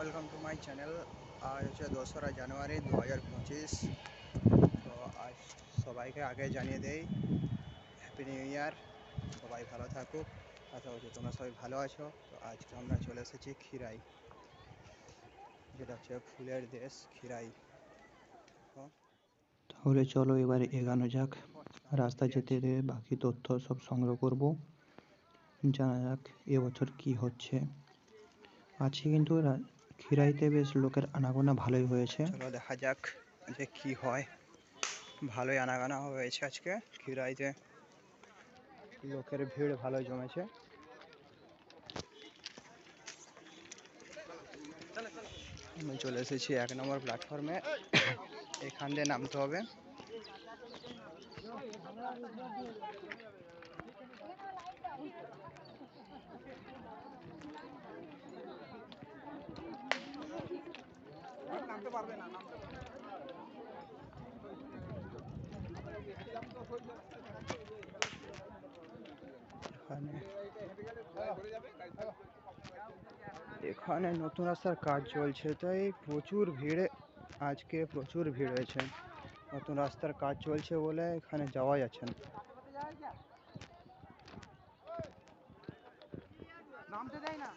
Welcome to my channel. আজ হচ্ছে 2রা জানুয়ারি 2025। তো আজ সবাইকে আগে জানিয়ে দেই হ্যাপি নিউ ইয়ার। সবাই ভালো থাকুক, আশা করছি তোমরা সবাই ভালো আছো। তো আজকে আমরা চলে এসেছি খিরাই, যেটা হচ্ছে ফুলের দেশ খিরাই। তাহলে চলো এবারে এগানো যাক। রাস্তা যেতে যেতে বাকি তথ্য সব সংগ্রহ করব, জানা যাক এবছর কি হচ্ছে। আজকে কিন্তু খিরাইতে বেশ লোকের আনাগোনা ভালোই হয়েছে। চলো দেখা যাক যে কি হয়। ভালোই আনাগোনা হয়েছে আজকে খিরাইতে, লোকের ভিড় ভালোই জমেছে। আমি চলে এসেছি 1 নম্বর প্ল্যাটফর্মে। এখান দিয়ে নামতে হবে। নামতে পারবে না, এখানে নতুন রাস্তার কাজ চলছে, তাই প্রচুর ভিড়। আজকে প্রচুর ভিড় হয়েছে, নতুন রাস্তার কাজ চলছে বলে এখানে যাওয়া যাচ্ছে না। নামতে দেয় না।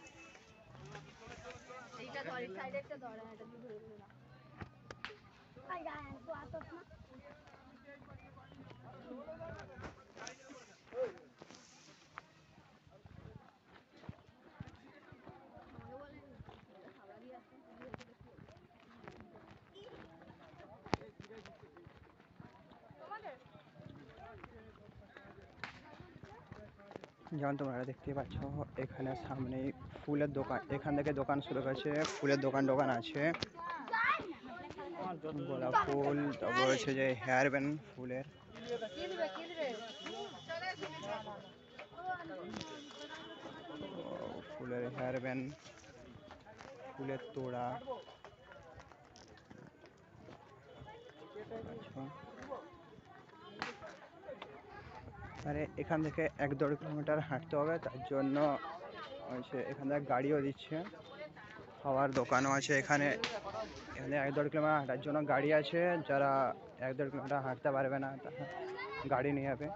যেমন তোমরা দেখতে পাচ্ছ, এখানে সামনে ফুলের দোকান, এখান থেকে দোকান শুরু করেছে। ফুলের দোকান আছে, গোলাপ ফুল, তারপর হচ্ছে যে হেয়ার ব্যান্ড ফুলের, ফুলের হেয়ার ব্যান্ড, ফুলের তোড়া। আরে এখান থেকে 1-1.5 কিলোমিটার হাঁটতে হবে, তার জন্য হচ্ছে এখান থেকে গাড়িও দিচ্ছে। খাওয়ার দোকানও আছে এখানে। 1-1.5 কিলোমিটার হাঁটার জন্য গাড়ি আছে। যারা 1-1.5 কিলোমিটার হাঁটতে পারবে না, তারা গাড়ি নিয়ে যাবে।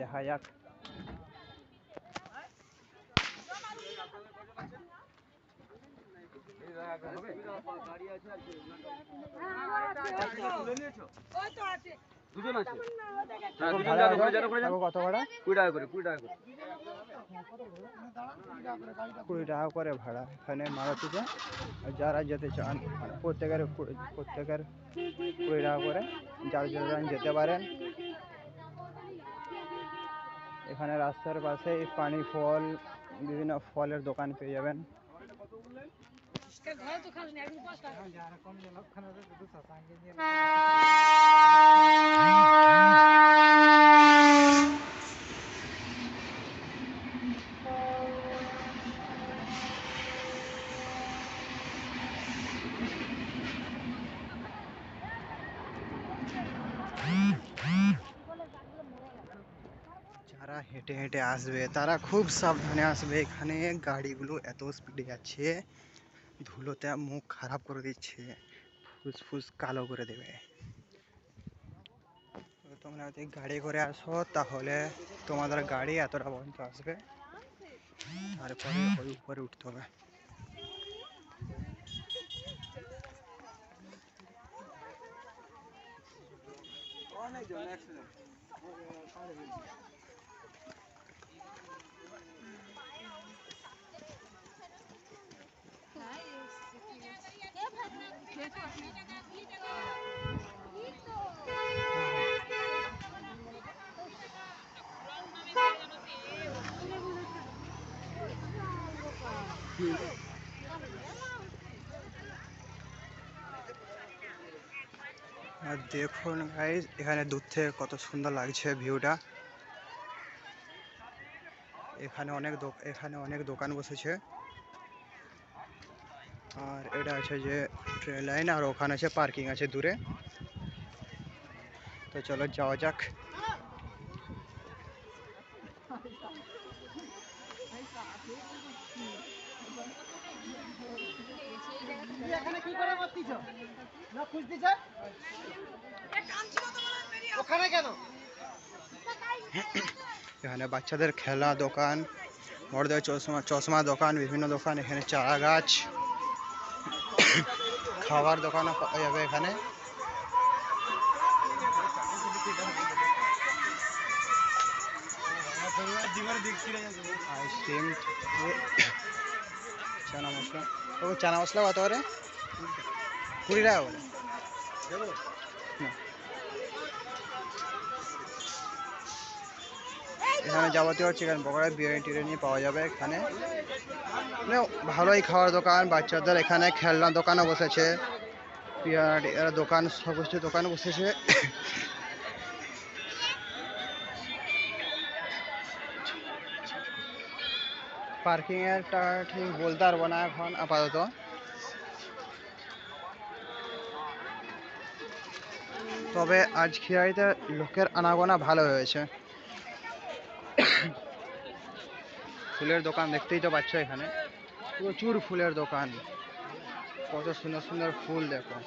দেখা যাক। দুজন আছে, কত ভাড়া? 20 টাকা করে, 20 টাকা করে ভাড়া এখানে মারুতিতে। যারা যেতে চান প্রত্যেকের 20 টাকা করে, যারা যেতে পারেন। এখানে রাস্তার পাশে পানি ফল, বিভিন্ন ফলের দোকান পেয়ে যাবেন। যারা হেঁটে হেঁটে আসবে তারা খুব সাবধানে আসবে। এখানে গাড়িগুলো এত স্পিডে যাচ্ছে, ধুলোতে মুখ খারাপ করে দিচ্ছে, ফুসফুস কালো করে দেবে। তোমরা যদি গাড়ি করে আসো তাহলে তোমাদের গাড়ি এতটা পর্যন্ত আসবে, তারপরে ওই উপরে উঠতে হবে। আর দেখুন গাইস, এখানে দূর থেকে কত সুন্দর লাগছে ভিউটা। এখানে অনেক দোকান বসেছে। আর এটা আছে যে ট্রেন লাইন, আর ওখানে আছে পার্কিং আছে দূরে। তো চলো যাওয়া যাক। এখানে কি করে মারতিছ না খুঁজতিছ ওখানে কেন? এখানে বাচ্চাদের খেলা দোকান, বড়দের চশমা চশমা দোকান, বিভিন্ন দোকান, এখানে চারা গাছ, খাবার দোকানও পাওয়া যাবে এখানে। আইসক্রিম, চানা মশলা, ও চানা মশলা কত করে? 20 টাকা করে। না। এখানে যাবতীয় চিকেন পকোড়া, বিরিয়ানি টিরিয়ানি পাওয়া যাবে এখানে। মানে ভালোই খাওয়ার দোকান, বাচ্চাদের এখানে খেলনা দোকানও বসেছে, দোকান, সব কিছু দোকান বসেছে। পার্কিং এর টাকা ঠিক বলতে পারবো না এখন আপাতত। তবে আজ খিরাইতে লোকের আনাগোনা ভালো হয়েছে। ফুলের দোকান দেখতেই তো পাচ্ছ, এখানে প্রচুর ফুলের দোকান, কত সুন্দর সুন্দর ফুল দেখো।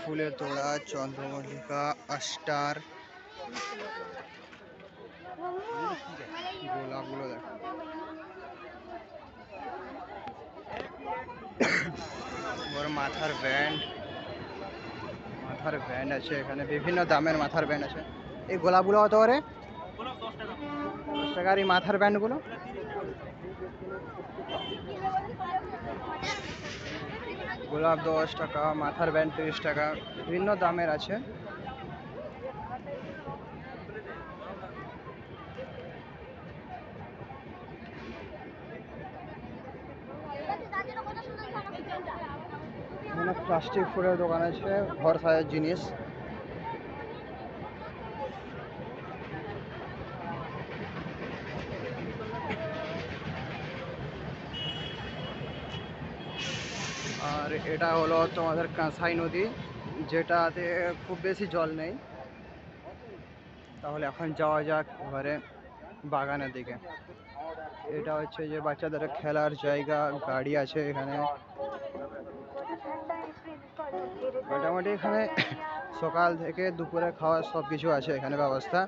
ফুলের তোড়া, চন্দ্রমল্লিকা, অস্টার, গোলাপগুলো দেখো। বড় মাথার ব্যান্ড আছে এখানে, বিভিন্ন দামের মাথার ব্যান্ড আছে। এই গোলাপগুলো কত করে? 10 টাকা। আর এই মাথার ব্যান্ডগুলো? গোলাপ 10 টাকা, মাথার ব্যান্ড 30 টাকা, বিভিন্ন দামের আছে। এখানে প্লাস্টিক ফুলের দোকান আছে, ঘর সাজার জিনিস। আর এটা হলো তোমাদের কাঁসাই নদী, যেটাতে খুব বেশি জল নেই। তাহলে এখন যাওয়া যাক ঘরে, বাগানের দিকে। এটা হচ্ছে যে বাচ্চাদের খেলার জায়গা, গাড়ি আছে এখানে। মোটামুটি এখানে সকাল থেকে দুপুরে খাওয়ার সব কিছু আছে এখানে ব্যবস্থা।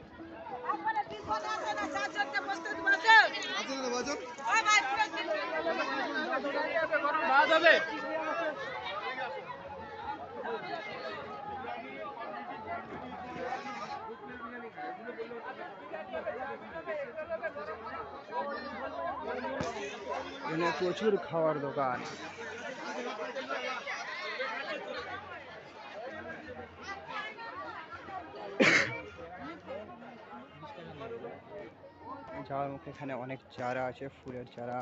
এখানে প্রচুর খাওয়ার দোকান। যাওয়ার মুখে এখানে অনেক চারা আছে, ফুলের চারা।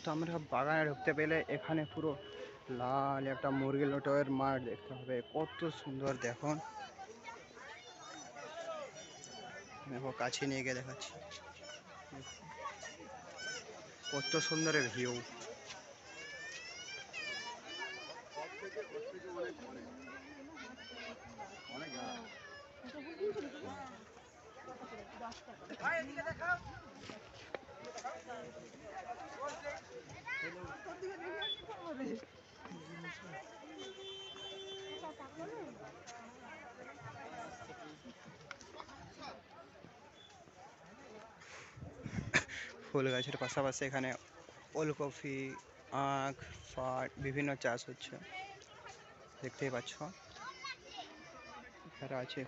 তো আমরা বাগানে ঢুকতে পেলে এখানে পুরো লাল একটা মুরগি লোটের মাঠ দেখতে হবে, কত সুন্দর দেখুন। দেখো কাছে নিয়ে গিয়ে দেখাচ্ছি, কত সুন্দর ভিউ। ফুল গাছের পাশাপাশি এখানে ওলকপি, আখ, পাট, বিভিন্ন চাষ হচ্ছে, দেখতেই পাচ্ছ। এখানে আছে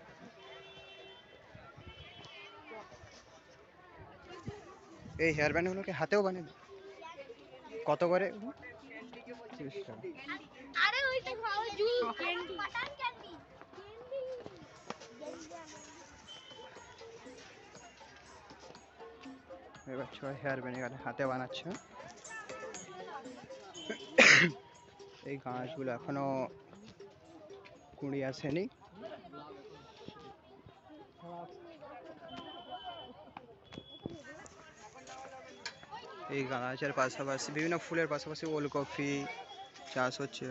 এই হেয়ার ব্যান্ড গুলোকে হাতেও বানিয়ে কত করে? 30 টাকা। এবার সবাই হেয়ার ব্যান্ড এখানে হাতে বানাচ্ছে। এই গাছগুলো এখনো কুঁড়ি আসেনি। এই গাছের পাশাপাশি বিভিন্ন ফুলের পাশাপাশি ওলকপি চাষ হচ্ছে।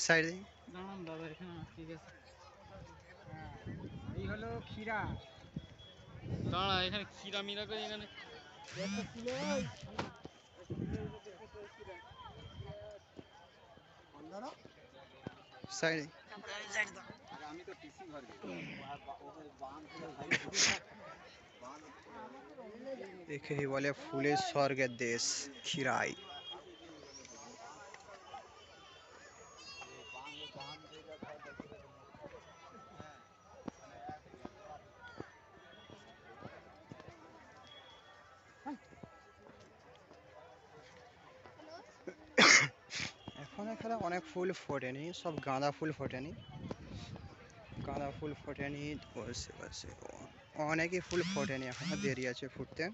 সাইডে দাঁড়ান দাদা, এখানে ঠিক আছে। এই হলো ক্ষীরা। দাঁড়া, এখানে ক্ষীরা মিরা করে এখানে একটা ছিল। সাইডে আমি তো টিসি ঘর একেই বলে ফুলের স্বর্গের দেশ খিরাই। এখন এখানে অনেক ফুল ফোটেনি, সব গাঁদা ফুল ফোটেনি। গাঁদা ফুল ফোটেনি বসে বসে অনেকই ফুল ফোটেনি, এখনো দেরি আছে ফুটতে।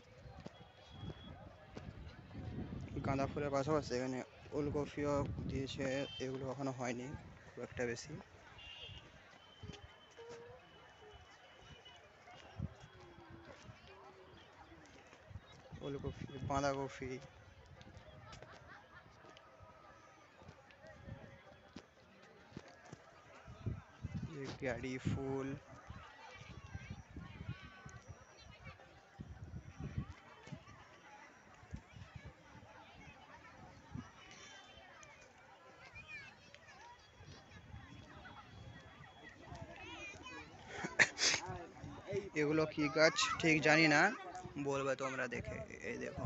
গাঁদা ফুলের পাশাপাশি এখানে ওলকপিও দিয়েছে, এগুলো এখনো হয়নি খুব একটা বেশি। ওলকপি, বাঁধাকপি, গাড়ি ফুল, এগুলো কি গাছ ঠিক জানি না, বলবে তোমরা দেখে। এই দেখো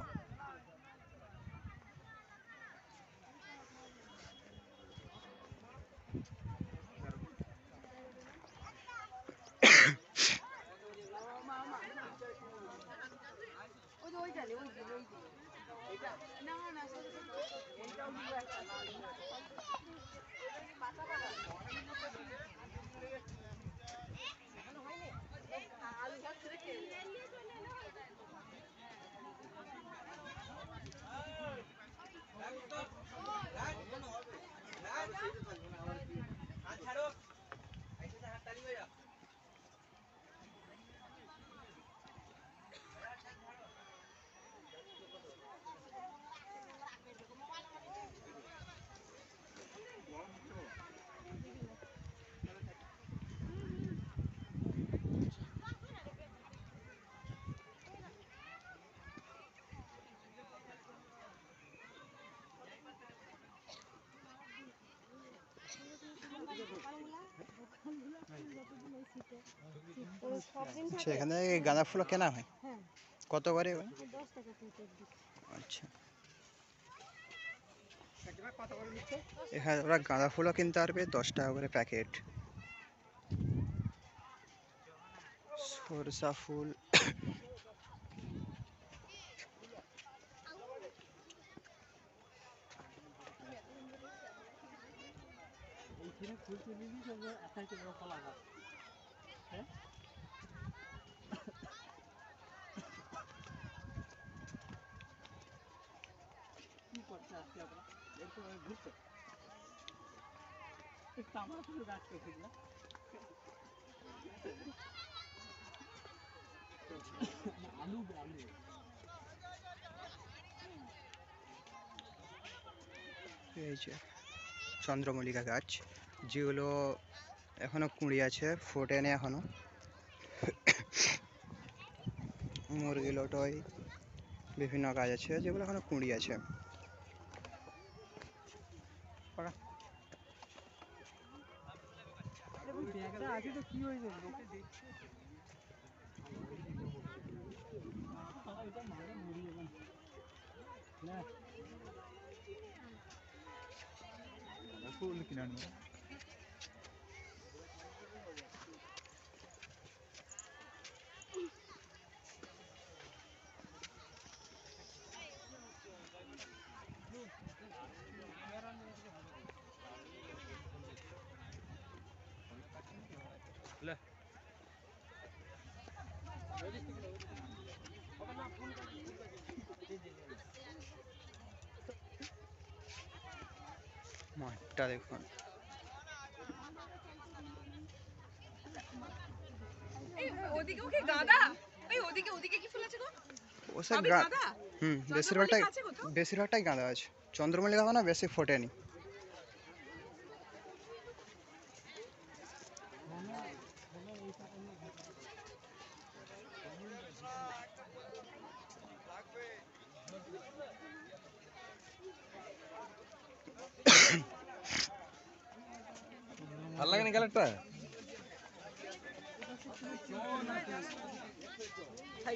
আচ্ছা, এখানে গাঁদা ফুল কেনা হয় কত করে? আচ্ছা, এখানে ওরা গাঁদা ফুলও কিনতে পারবে 10 টাকা করে প্যাকেট। সরষা ফুল, কি করছে আজকে আমরা এরকম ঘুরছে আমরা শুধু গাছ করছি না। আলু আলু এই যে চন্দ্রমল্লিকা গাছ, যেগুলো এখনো কুঁড়ি আছে, ফোটেনি এখনো। মুরগি লটয় বিভিন্ন গাছ আছে যেগুলো এখনো কুঁড়ি আছে। মাঠটা দেখুন, ওদিকেও কি গাঁদা? এই ওদিকে কি ফুল আছে গো? ওসব সবই গাঁদা? বেশিরভাগটাই চন্দ্রমল্লিকা আছে কোথাও? বেশিরভাগটাই গাঁদা আছে। চন্দ্রমল্লিকা না বেশি ফোটেনি। ভালো লাগে না কালারটা?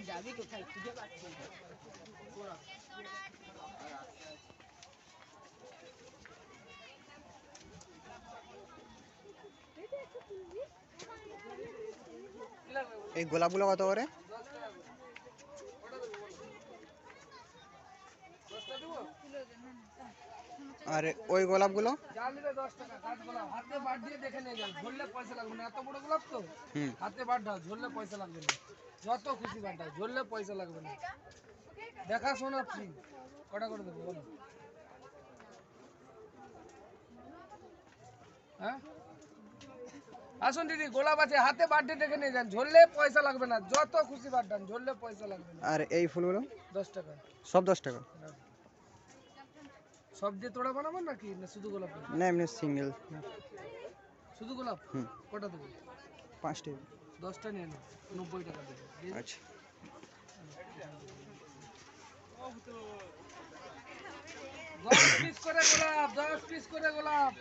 যাবি কোথায় খুঁজে পাচ্ছি না। এই গোলাপগুলো কত করে? আর ওই গোলাপগুলো? হাতে বাদ দিয়ে দেখে নিয়ে যান, ঝরলে পয়সা লাগবে না। এত বড় গোলাপ তো, হাতে বাদ দাও, ঝরলে পয়সা লাগবে না। যত খুশি বাদ দাও, ঝরলে পয়সা লাগবে না। দেখাশোনা ফ্রি। কটা করে দেবো বলো? হ্যাঁ, আসুন দিদি, গোলাপ আছে, হাতে বাদ দিয়ে দেখে নিয়ে যান, ঝরলে পয়সা লাগবে না। যত খুশি বাদ দান, ঝরলে পয়সা লাগবে না। আর এই ফুলগুলো? 10 টাকা সব 10 টাকা? সব দিয়ে তোড়া বানাবো নাকি, না শুধু গোলাপ দেবো? না, এমনি সিঙ্গেল। শুধু গোলাপ? কটা দেবো? 5টা। 10টা নিয়ে নাও, 90 টাকা দেবো। আচ্ছা। 10 পিস করে গোলাপ, 10 পিস করে গোলাপ।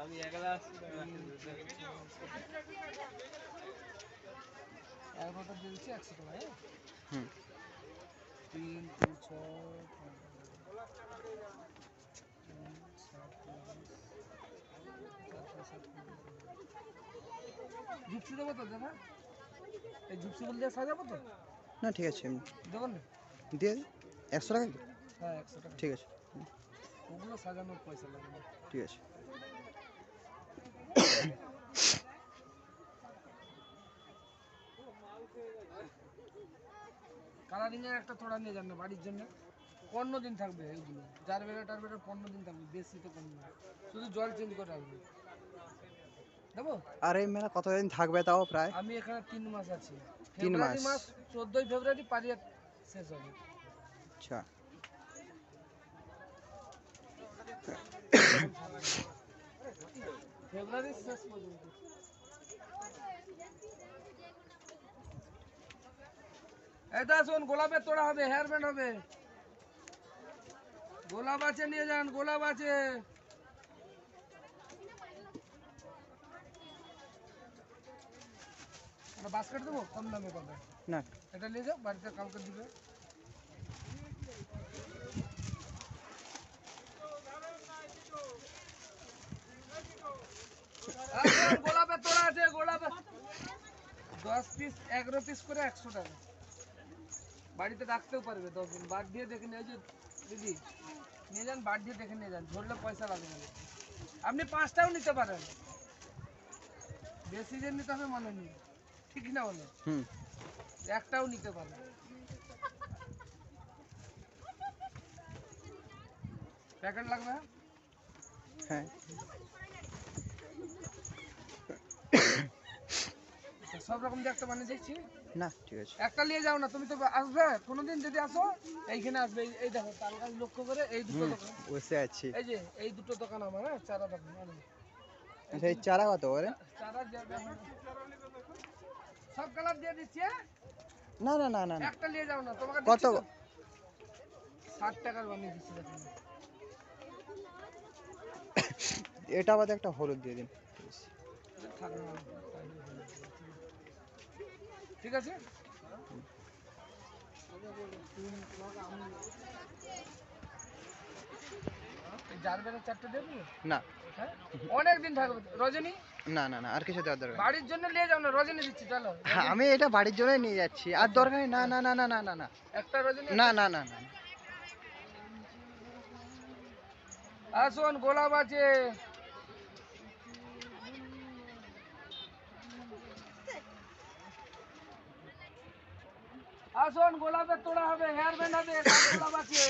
আমি একলা আসছি। 11টা দিয়েছি 100 টাকা। হ্যাঁ, হুম। 3 2 6 জিপসি দেবো তো দাদা? এই জিপসি বল দিয়ে সাজাবো তো? না ঠিক আছে, এমনি দেবেন না? দিয়ে 100 টাকা? হ্যাঁ, 100 টাকা। ঠিক আছে, ওগুলো সাজানোর পয়সা লাগবে না। ঠিক আছে। কালারিং এর একটা তোড়া নিয়ে যান না বাড়ির জন্য, 15 দিন থাকবে। এইগুলো জারবেরা টারবেরা 15 দিন থাকবে, বেশি তো কম না। শুধু জল চেঞ্জ করে রাখবে। দেবো? আর এই মেলা কতদিন থাকবে তাও প্রায়? আমি এখানে 3 মাস আছি। 3 ফেব্রুয়ারি মাস? মাস 14 ফেব্রুয়ারি পারিয়া শেষ হবে। আচ্ছা। ফেব্রুয়ারি শেষ পর্যন্ত। এটা শোন, গোলাপের তোড়া হবে, হেয়ার ব্যান্ড হবে। গোলাপ আছে, নিয়ে যান, গোলাপ আছে। বাস্কেট দেবো কম দামে পাবে না, এটা নিয়ে যাও, বাড়িতে কালকে দিবে। গোলাপের তোড়া আছে, গোলাপের 10 পিস 11 পিস করে 100 টাকা। বাড়িতে রাখতেও পারবে 10 দিন। বাদ দিয়ে দেখে নিয়ে যে দিদি নিয়ে যান, বাদ দিয়ে দেখে নিয়ে যান, ঝরলে পয়সা লাগবে না। আপনি 5টাও নিতে পারেন, বেশি যে নিতে হবে মানে নেই, ঠিক না বলে? একটাও নিতে পারেন। প্যাকেট লাগবে? হ্যাঁ। সব রকম দিয়ে একটা বানিয়ে দিচ্ছি। না ঠিক আছে। একটা নিয়ে যাও না, তুমি তো আসবে কোনোদিন যদি আসো এইখানে আসবে। এই দেখো তাল গাছ লক্ষ্য করে এই দুটো দোকান, বসে আছি। এই যে এই দুটো দোকান আমার, হ্যাঁ চারা দোকান। আচ্ছা এই চারা কত করে? চারা সব কালার দিয়ে দিচ্ছি, হ্যাঁ? না না না না না, একটা নিয়ে যাও না, তোমাকে কত? দিচ্ছি তো। 60 টাকার বানিয়ে দিচ্ছি দেখুন। এটা বাদে একটা হলুদ দিয়ে দিন। থাক না, ঠিক আছে। জারবেরা 4টে দেবো, না হ্যাঁ? অনেক দিন থাকবে রজনী। না না না, আর কিছু দেওয়ার দরকার নেই। বাড়ির জন্য নিয়ে যাও না, রজনী দিচ্ছি চলো। হ্যাঁ, আমি এটা বাড়ির জন্যই নিয়ে যাচ্ছি, আর দরকার নেই। না না না না না না না একটা রজনী। না না না না। আসুন গোলাপ আছে, আসুন গোলাপের তোড়া হবে, হেয়ার ব্যান্ড হবে, গোলাপ আছে।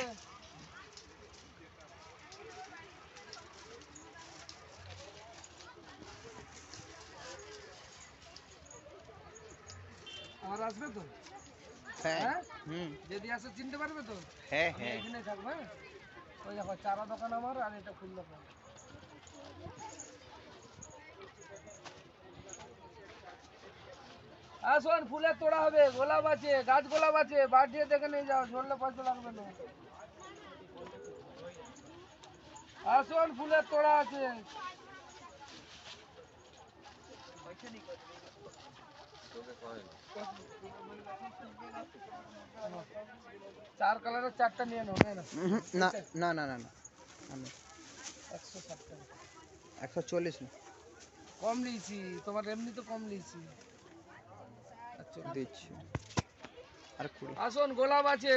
আর আসবে তো? হ্যাঁ হ্যাঁ? হুম যদি আসে চিনতে পারবে তো? হ্যাঁ আমি হ্যাঁ। এখানে থাকবো, হ্যাঁ? ওই দেখো চারা দোকান আমার, আর এটা ফুল দোকান। আসুন ফুলের তোড়া হবে, গোলাপ আছে, গাছ গোলাপ আছে, বার দিয়ে দেখে নিয়ে যাও, ঝরলে পয়সা লাগবে না। আসুন ফুলের তোড়া আছে। চার কালারের 4টা নিয়ে নাও, নিয়ে নাও। না না না না না, আমি 160 টাকা 140 না কম নিয়েছি, তোমার এমনি তো কম নিয়েছি। আচ্ছা দিচ্ছি। আর 20। আসুন গোলাপ আছে,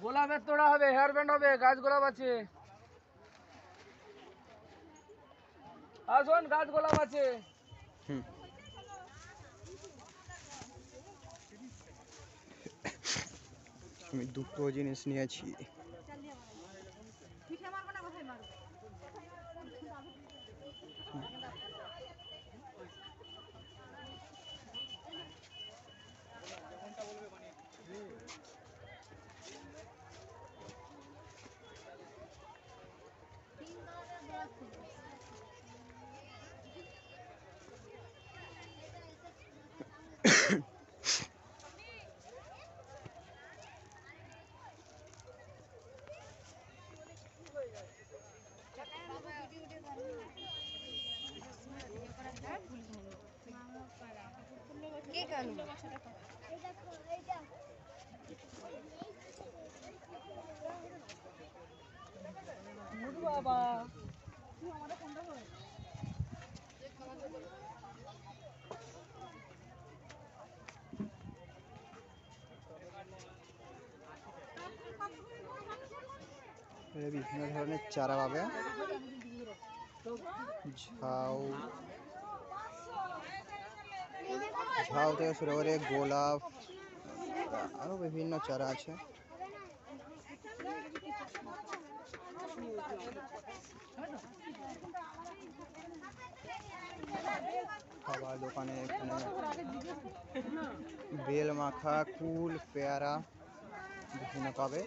গোলাপের তোড়া হবে, হেয়ার ব্যান্ড হবে, গাছ গোলাপ আছে। আসুন গাছ গোলাপ আছে। হুম আমি দুটো জিনিস নিয়েছি। বাবা বিভিন্ন ধরনের চারা পাবে, ঝাউ ঝাউ থেকে শুরু করে গোলাপ, আরো বিভিন্ন চারা আছে। খাবার দোকানে এখানে বেল মাখা, কুল, পেয়ারা বিভিন্ন পাবে।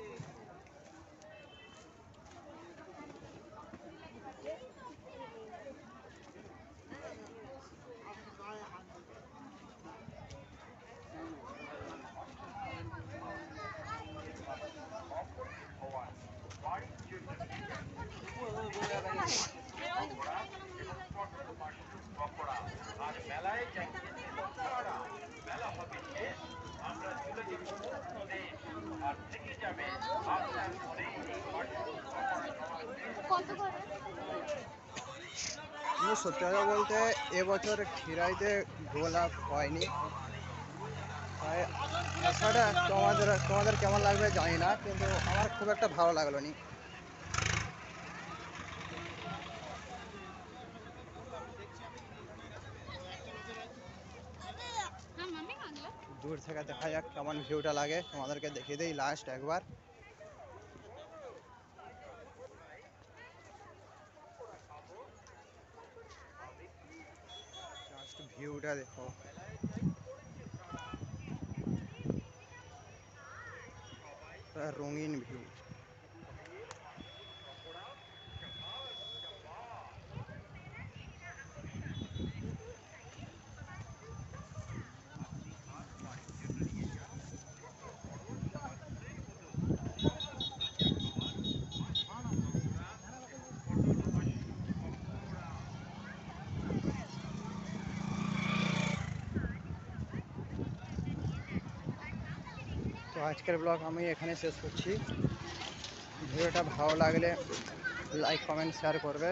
কিন্তু সত্যি কথা বলতে এবছর খিরাইতে গোলাপ হয়নি, তাই আশাটা তোমাদের তোমাদের কেমন লাগবে জানি না, কিন্তু আমার খুব একটা ভালো লাগলো নি। দূর থেকে দেখা যাক কেমন ভিউটা লাগে, তোমাদেরকে দেখিয়ে দিই লাস্ট একবার। ভিউটা দেখো, পুরা রঙিন ভিউ। তো আজকের ব্লগ আমি এখানে শেষ করছি। ভিডিওটা ভালো লাগলে লাইক কমেন্ট শেয়ার করবে।